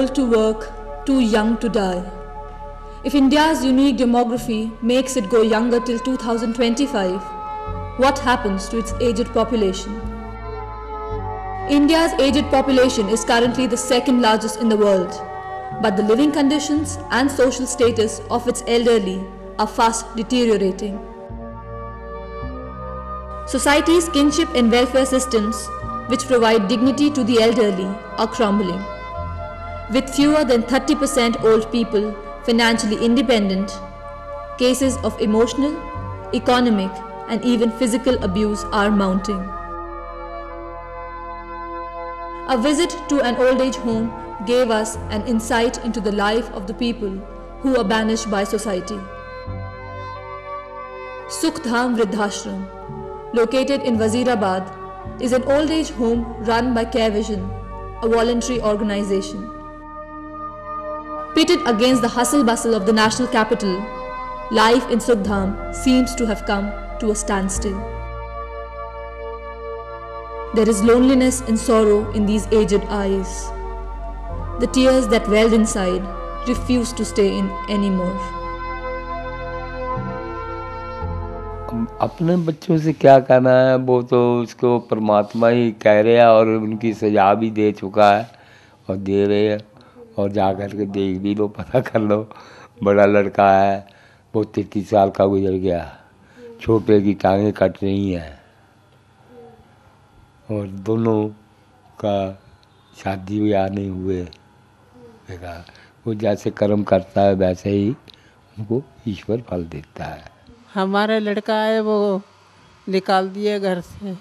old to work, too young to die. If India's unique demography makes it go younger till 2025, what happens to its aged population? India's aged population is currently the second largest in the world, but the living conditions and social status of its elderly are fast deteriorating. Society's kinship and welfare systems, which provide dignity to the elderly, are crumbling. With fewer than 30% old people financially independent, cases of emotional, economic, and even physical abuse are mounting. A visit to an old age home gave us an insight into the life of the people who are banished by society. Sukhdam Vridhashram, located in Wazirabad, is an old age home run by Care Vision, a voluntary organization. Pitted against the hustle-bustle of the national capital, life in Sukhdam seems to have come to a standstill. There is loneliness and sorrow in these aged eyes. The tears that welled inside refuse to stay in anymore. अपने बच्चों से क्या कहना है, वो तो उसको परमात्मा ही कह रहे हैं और उनकी सजा भी दे चुका है और दे रहे हैं। और जा कर के देख भी लो, पता कर लो। बड़ा लड़का है वो 33 साल का गुजर गया, छोटे की टांगें कट रही हैं और दोनों का शादी ब्याह नहीं हुए। देखा वो जैसे कर्म करता है वैसे ही उनको ईश्वर फल देता है। हमारा लड़का है वो निकाल दिए घर से।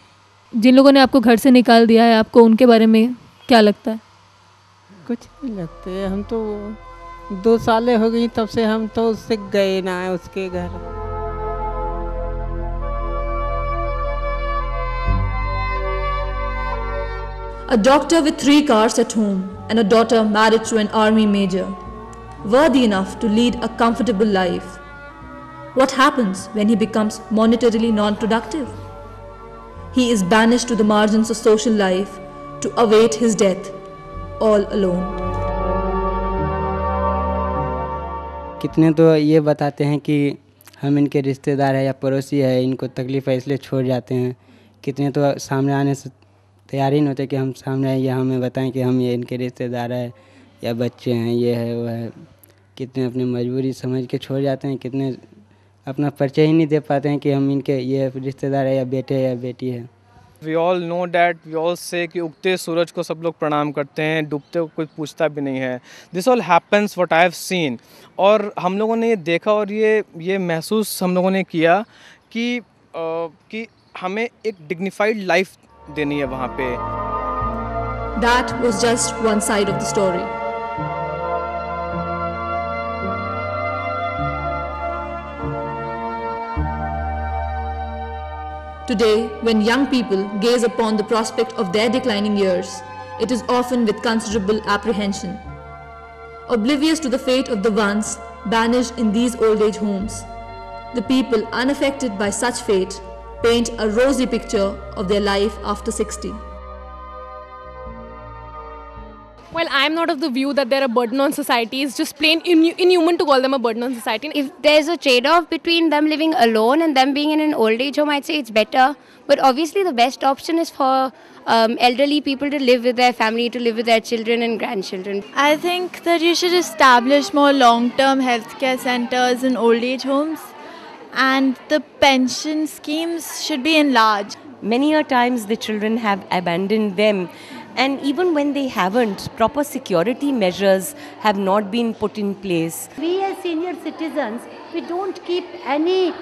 जिन लोगों ने आपको घर से निकाल दिया है, आपको उनके बारे में क्या लगता है? कुछ नहीं लगते, हम तो 2 सालें हो गई तब से हम तो उससे गए ना है उसके घर। A doctor with 3 cars at home and a daughter married to an army major, worthy enough to lead a comfortable life. What happens when he becomes monetarily non-productive? He is banished to the margins of social life to await his death, all alone. कितने तो ये बताते हैं कि हम इनके रिश्तेदार हैं या पड़ोसी है, इनको तकलीफ़ है इसलिए छोड़ जाते हैं। कितने तो सामने आने से तैयार ही नहीं होते कि हम सामने आए या हमें बताएं कि हम ये इनके रिश्तेदार हैं या बच्चे हैं, ये है वो है। कितने अपनी मजबूरी समझ के छोड़ जाते हैं, कितने अपना परिचय ही नहीं दे पाते हैं कि हम इनके ये रिश्तेदार है या बेटे या बेटी है। We all know that, we all say कि उगते सूरज को सब लोग प्रणाम करते हैं, डूबते को कोई पूछता भी नहीं है। This all happens what I have seen। और हम लोगों ने ये देखा और ये महसूस हम लोगों ने किया कि हमें एक डिग्निफाइड लाइफ देनी है वहाँ पे। That was just one side of the story. Today, when young people gaze upon the prospect of their declining years, it is often with considerable apprehension. Oblivious to the fate of the ones banished in these old age homes, the people unaffected by such fate paint a rosy picture of their life after 60. Well, I'm not of the view that they're a burden on society. It's just plain inhuman to call them a burden on society. If there's a trade-off between them living alone and them being in an old age home, I'd say it's better. But obviously the best option is for elderly people to live with their family, to live with their children and grandchildren. I think that you should establish more long-term healthcare centers in old age homes, and the pension schemes should be enlarged. Many a times the children have abandoned them, and even when they haven't, proper security measures have not been put in place. We as senior citizens, we don't keep any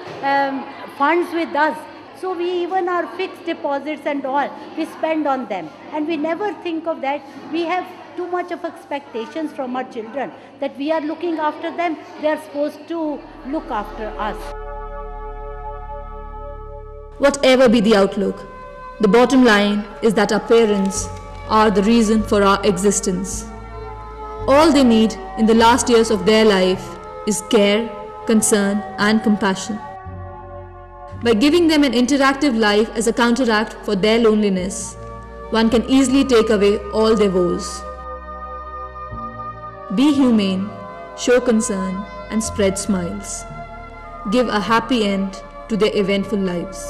funds with us. So we even our fixed deposits and all, we spend on them. And we never think of that. We have too much of expectations from our children that we are looking after them, they are supposed to look after us. Whatever be the outlook, the bottom line is that our parents are the reason for our existence. All they need in the last years of their life is care, concern, and compassion. By giving them an interactive life as a counteract for their loneliness, one can easily take away all their woes. Be humane, show concern, and spread smiles. Give a happy end to their eventful lives.